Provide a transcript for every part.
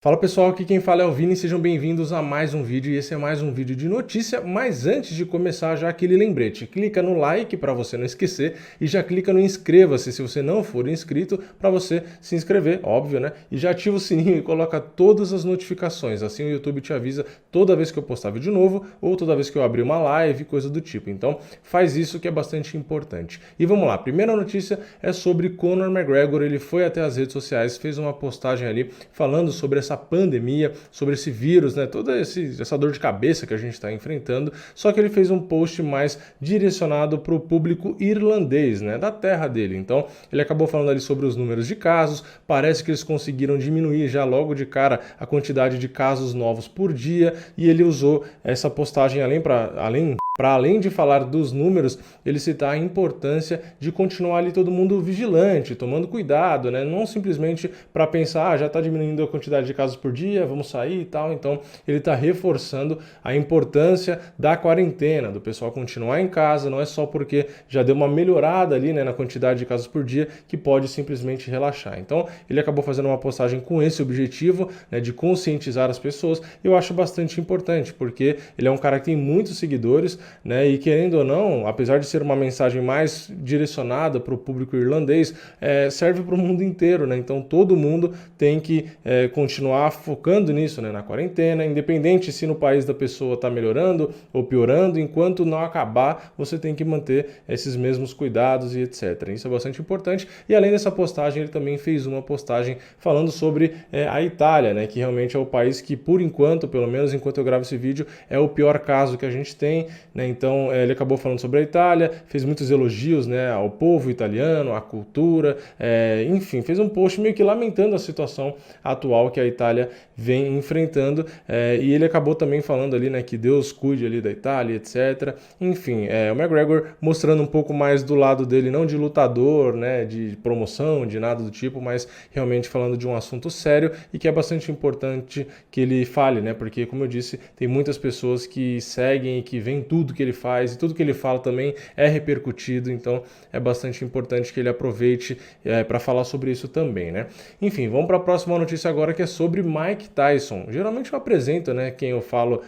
Fala pessoal, aqui quem fala é o Vini, sejam bem-vindos a mais um vídeo e esse é mais um vídeo de notícia, mas antes de começar já aquele lembrete, clica no like para você não esquecer e já clica no inscreva-se se você não for inscrito para você se inscrever, óbvio, né? E já ativa o sininho e coloca todas as notificações, assim o YouTube te avisa toda vez que eu postar vídeo novo ou toda vez que eu abrir uma live, coisa do tipo. Então faz isso que é bastante importante. E vamos lá, a primeira notícia é sobre Conor McGregor, ele foi até as redes sociais, fez uma postagem ali falando sobre essa pandemia, sobre esse vírus, né, toda essa dor de cabeça que a gente está enfrentando, só que ele fez um post mais direcionado para o público irlandês, né, da terra dele. Então ele acabou falando ali sobre os números de casos, parece que eles conseguiram diminuir já logo de cara a quantidade de casos novos por dia, e ele usou essa postagem para além de falar dos números, ele citar a importância de continuar ali todo mundo vigilante, tomando cuidado, né? Não simplesmente para pensar, já está diminuindo a quantidade de casos por dia, vamos sair e tal. Então, ele está reforçando a importância da quarentena, do pessoal continuar em casa, não é só porque já deu uma melhorada ali, né, na quantidade de casos por dia que pode simplesmente relaxar. Então, ele acabou fazendo uma postagem com esse objetivo, né, de conscientizar as pessoas. Eu acho bastante importante, porque ele é um cara que tem muitos seguidores, né? E querendo ou não, apesar de ser uma mensagem mais direcionada para o público irlandês, serve para o mundo inteiro, né? Então todo mundo tem que continuar focando nisso, né? Na quarentena, independente se no país da pessoa está melhorando ou piorando, enquanto não acabar, você tem que manter esses mesmos cuidados e etc. Isso é bastante importante. E além dessa postagem, ele também fez uma postagem falando sobre a Itália, né? Que realmente é o país que, por enquanto, pelo menos enquanto eu gravo esse vídeo, é o pior caso que a gente tem, né? Então ele acabou falando sobre a Itália, fez muitos elogios, né, ao povo italiano, à cultura, enfim, fez um post meio que lamentando a situação atual que a Itália vem enfrentando, e ele acabou também falando ali, né, que Deus cuide ali da Itália, etc. Enfim, o McGregor mostrando um pouco mais do lado dele, não de lutador, né, de promoção, de nada do tipo, mas realmente falando de um assunto sério e que é bastante importante que ele fale, né, porque como eu disse, tem muitas pessoas que seguem e que veem tudo que ele faz e tudo que ele fala também é repercutido, então é bastante importante que ele aproveite para falar sobre isso também, né? Enfim, vamos para a próxima notícia agora, que é sobre Mike Tyson. Geralmente eu apresento, né, quem eu falo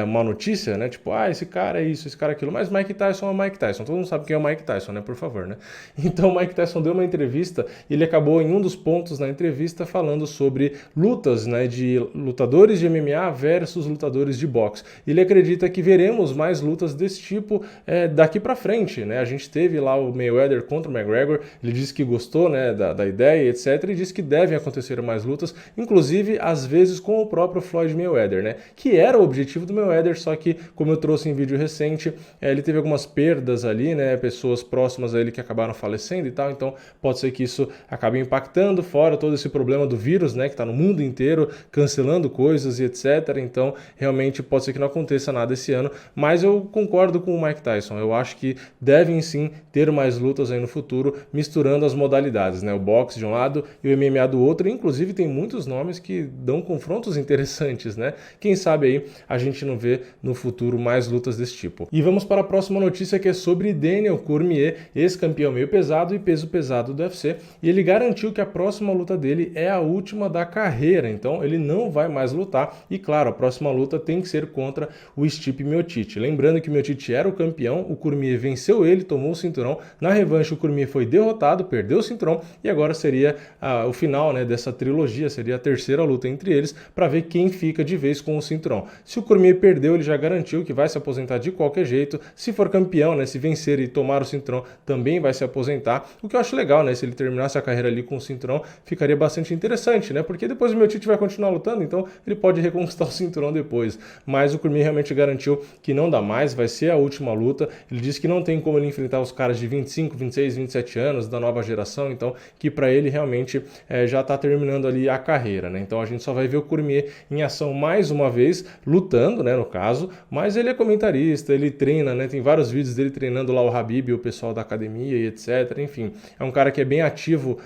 uma notícia, né, tipo, esse cara é isso, esse cara é aquilo, mas Mike Tyson é Mike Tyson, todo mundo sabe quem é o Mike Tyson, né, por favor, né? Então o Mike Tyson deu uma entrevista e ele acabou em um dos pontos na entrevista falando sobre lutas, né, de lutadores de MMA versus lutadores de boxe. Ele acredita que veremos mais lutas desse tipo daqui para frente, né? A gente teve lá o Mayweather contra o McGregor, ele disse que gostou, né, da ideia, etc, e disse que devem acontecer mais lutas, inclusive às vezes com o próprio Floyd Mayweather, né? Que era o objetivo do Mayweather, só que, como eu trouxe em vídeo recente, ele teve algumas perdas ali, né? Pessoas próximas a ele que acabaram falecendo e tal, então pode ser que isso acabe impactando, fora todo esse problema do vírus, né? Que está no mundo inteiro, cancelando coisas e etc. Então, realmente pode ser que não aconteça nada esse ano, mas eu concordo com o Mike Tyson. Eu acho que devem sim ter mais lutas aí no futuro, misturando as modalidades, né? O boxe de um lado e o MMA do outro. Inclusive tem muitos nomes que dão confrontos interessantes, né? Quem sabe aí a gente não vê no futuro mais lutas desse tipo. E vamos para a próxima notícia, que é sobre Daniel Cormier, ex-campeão meio pesado e peso pesado do UFC, e ele garantiu que a próxima luta dele é a última da carreira, então ele não vai mais lutar, e claro, a próxima luta tem que ser contra o Stipe Miocic. Lembrando que o Miocic era o campeão, o Cormier venceu ele, tomou o cinturão, na revanche o Cormier foi derrotado, perdeu o cinturão, e agora seria o final, né, dessa trilogia, seria a terceira luta entre eles, para ver quem fica de vez com o cinturão. Se o Cormier perdeu, ele já garantiu que vai se aposentar de qualquer jeito, se for campeão, né, se vencer e tomar o cinturão, também vai se aposentar, o que eu acho legal, né, se ele terminasse a carreira ali com o cinturão, ficaria bastante interessante, né, porque depois o Miocic vai continuar lutando, então ele pode reconquistar o cinturão depois, mas o Cormier realmente garantiu que não dá mais, vai ser a última luta. Ele disse que não tem como ele enfrentar os caras de 25, 26, 27 anos da nova geração, então que para ele realmente já está terminando ali a carreira, né? Então a gente só vai ver o Cormier em ação mais uma vez, lutando, né, no caso, mas ele é comentarista, ele treina, né? Tem vários vídeos dele treinando lá o Khabib, o pessoal da academia e etc. Enfim, é um cara que é bem ativo,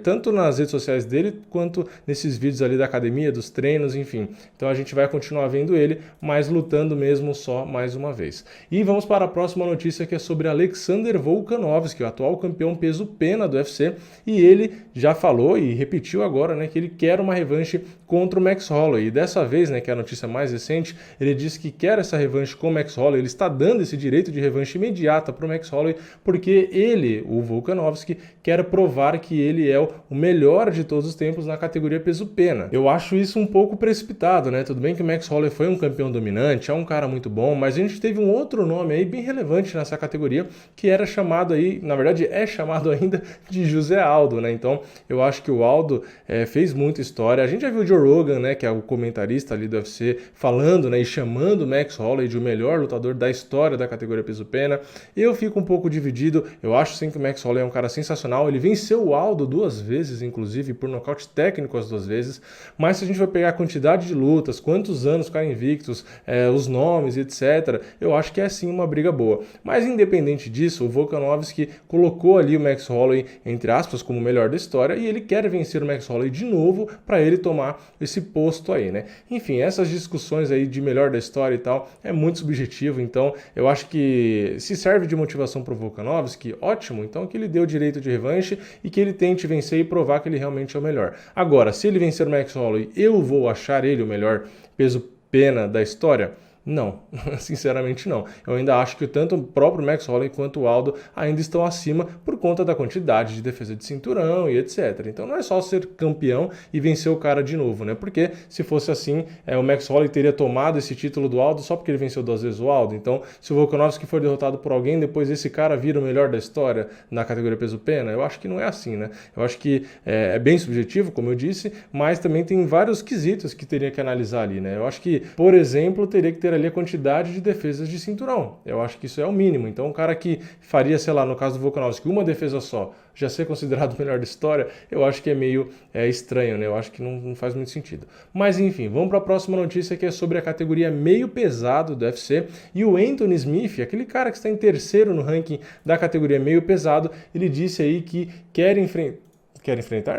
tanto nas redes sociais dele quanto nesses vídeos ali da academia, dos treinos, enfim. Então a gente vai continuar vendo ele, mas lutando mesmo só mais uma vez. E vamos para a próxima notícia, que é sobre Alexander Volkanovski, o atual campeão peso pena do UFC, e ele já falou e repetiu agora, né, que ele quer uma revanche contra o Max Holloway. E dessa vez, né, que é a notícia mais recente, ele disse que quer essa revanche com o Max Holloway, ele está dando esse direito de revanche imediata para o Max Holloway, porque ele, o Volkanovski, quer provar que ele é o melhor de todos os tempos na categoria peso-pena. Eu acho isso um pouco precipitado, né? Tudo bem que o Max Holloway foi um campeão dominante, é um cara muito bom, mas a gente teve um outro nome aí bem relevante nessa categoria, que era chamado aí, na verdade é chamado ainda de José Aldo, né? Então eu acho que o Aldo fez muita história. A gente já viu o Joe Rogan, né, que é o comentarista ali do UFC, falando, né, e chamando o Max Holloway de o melhor lutador da história da categoria peso-pena. Eu fico um pouco dividido. Eu acho sim que o Max Holloway é um cara sensacional. Ele venceu o Aldo 2 vezes, inclusive por nocaute técnico as 2 vezes. Mas se a gente for pegar a quantidade de lutas, quantos anos ficaram invictos, os nomes, etc., eu acho que é sim uma briga boa. Mas independente disso, o Volkanovski colocou ali o Max Holloway, entre aspas, como o melhor da história, e ele quer vencer o Max Holloway de novo para ele tomar esse posto aí, né? Enfim, essas discussões aí de melhor da história e tal é muito subjetivo, então eu acho que se serve de motivação para o Volkanovski, ótimo, então que ele dê o direito de revanche e que ele tente vencer e provar que ele realmente é o melhor. Agora, se ele vencer o Max Holloway, eu vou achar ele o melhor peso-pena da história? Não, sinceramente não. Eu ainda acho que tanto o próprio Max Holloway quanto o Aldo ainda estão acima por conta da quantidade de defesa de cinturão e etc. Então não é só ser campeão e vencer o cara de novo, né? Porque se fosse assim, o Max Holloway teria tomado esse título do Aldo só porque ele venceu 2 vezes o Aldo. Então, se o Volkanovski for derrotado por alguém, depois esse cara vira o melhor da história na categoria peso-pena, eu acho que não é assim, né? Eu acho que é bem subjetivo, como eu disse, mas também tem vários quesitos que teria que analisar ali, né? Eu acho que, por exemplo, teria que ter ali a quantidade de defesas de cinturão. Eu acho que isso é o mínimo. Então, um cara que faria, sei lá, no caso do Volkanovski, uma defesa só, já ser considerado o melhor da história, eu acho que é meio estranho, né? Eu acho que não faz muito sentido. Mas, enfim, vamos para a próxima notícia, que é sobre a categoria meio pesado do UFC. E o Anthony Smith, aquele cara que está em terceiro no ranking da categoria meio pesado, ele disse aí que quer enfrentar?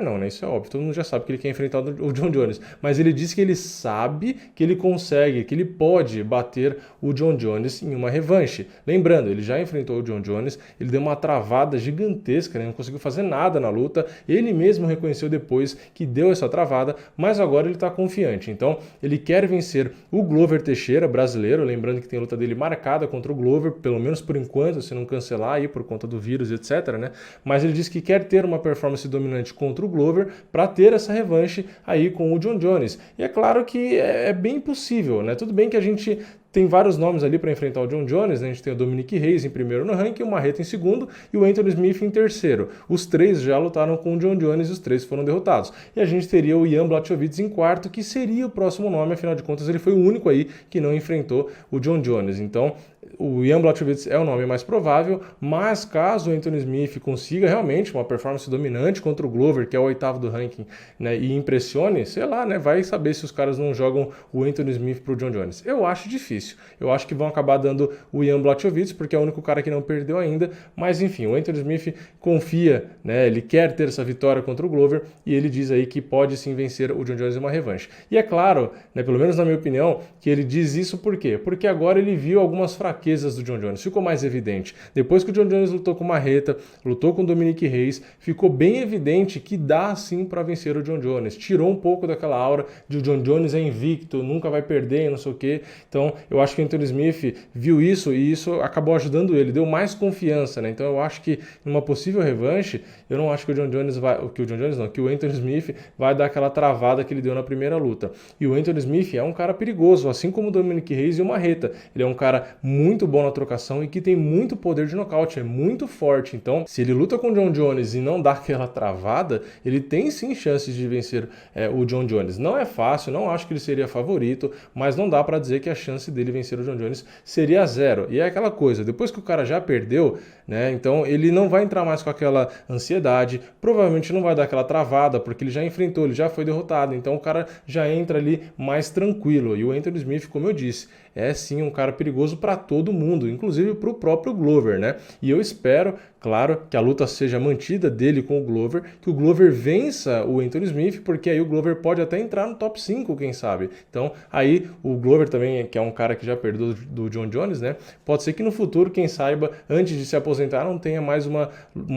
Não, né? Isso é óbvio. Todo mundo já sabe que ele quer enfrentar o John Jones. Mas ele disse que ele sabe que ele consegue, que ele pode bater o John Jones em uma revanche. Lembrando, ele já enfrentou o John Jones, ele deu uma travada gigantesca, né? Não conseguiu fazer nada na luta. Ele mesmo reconheceu depois que deu essa travada, mas agora ele está confiante. Então, ele quer vencer o Glover Teixeira, brasileiro. Lembrando que tem a luta dele marcada contra o Glover, pelo menos por enquanto, se não cancelar aí por conta do vírus, etc, né? Mas ele disse que quer ter uma performance dominante contra o Glover para ter essa revanche aí com o John Jones. E é claro que é bem possível, né? Tudo bem que a gente tem vários nomes ali para enfrentar o John Jones, né? A gente tem o Dominic Reyes em primeiro no ranking, o Marreta em segundo e o Anthony Smith em terceiro. Os 3 já lutaram com o John Jones e os 3 foram derrotados. E a gente teria o Jan Blachowicz em quarto, que seria o próximo nome, afinal de contas ele foi o único aí que não enfrentou o John Jones. Então, o Jan Blachowicz é o nome mais provável, mas caso o Anthony Smith consiga realmente uma performance dominante contra o Glover, que é o 8º do ranking, né, e impressione, sei lá, né, vai saber se os caras não jogam o Anthony Smith pro John Jones. Eu acho difícil. Eu acho que vão acabar dando o Jan Blachowicz, porque é o único cara que não perdeu ainda, mas enfim, o Anthony Smith confia, né, ele quer ter essa vitória contra o Glover e ele diz aí que pode sim vencer o John Jones em uma revanche. E é claro, né, pelo menos na minha opinião, que ele diz isso por quê? Porque agora ele viu algumas fraquezas do John Jones, ficou mais evidente. Depois que o John Jones lutou com o Marreta, lutou com o Dominic Reyes, ficou bem evidente que dá sim para vencer o John Jones. Tirou um pouco daquela aura de o John Jones é invicto, nunca vai perder, não sei o quê. Então, eu acho que o Anthony Smith viu isso e isso acabou ajudando ele, deu mais confiança, né? Então, eu acho que numa possível revanche, eu não acho que o Anthony Smith vai dar aquela travada que ele deu na primeira luta. E o Anthony Smith é um cara perigoso, assim como o Dominic Reyes e o Marreta. Ele é um cara muito bom na trocação e que tem muito poder de nocaute, é muito forte. Então, se ele luta com o John Jones e não dá aquela travada, ele tem sim chances de vencer o John Jones. Não é fácil, não acho que ele seria favorito, mas não dá para dizer que a chance dele vencer o John Jones seria 0. E é aquela coisa, depois que o cara já perdeu, né, então ele não vai entrar mais com aquela ansiedade, provavelmente não vai dar aquela travada, porque ele já enfrentou, ele já foi derrotado, então o cara já entra ali mais tranquilo. E o Anthony Smith, como eu disse, é sim um cara perigoso para todo mundo, inclusive para o próprio Glover, né? E eu espero, claro, que a luta seja mantida dele com o Glover, que o Glover vença o Anthony Smith, porque aí o Glover pode até entrar no top 5, quem sabe. Então, aí o Glover também, que é um cara que já perdeu do John Jones, né? Pode ser que no futuro, quem saiba, antes de se aposentar, não tenha mais uma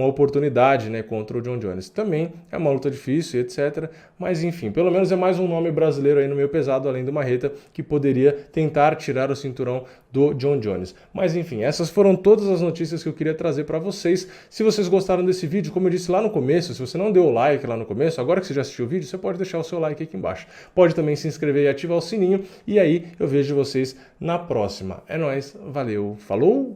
oportunidade, né, contra o John Jones. Também é uma luta difícil, etc. Mas enfim, pelo menos é mais um nome brasileiro aí no meio pesado, além do Marreta, que poderia tentar tirar o cinturão do John Jones. Mas enfim, essas foram todas as notícias que eu queria trazer para vocês. Se vocês gostaram desse vídeo, como eu disse lá no começo, se você não deu o like lá no começo, agora que você já assistiu o vídeo, você pode deixar o seu like aqui embaixo. Pode também se inscrever e ativar o sininho, e aí eu vejo vocês na próxima. É nóis, valeu, falou!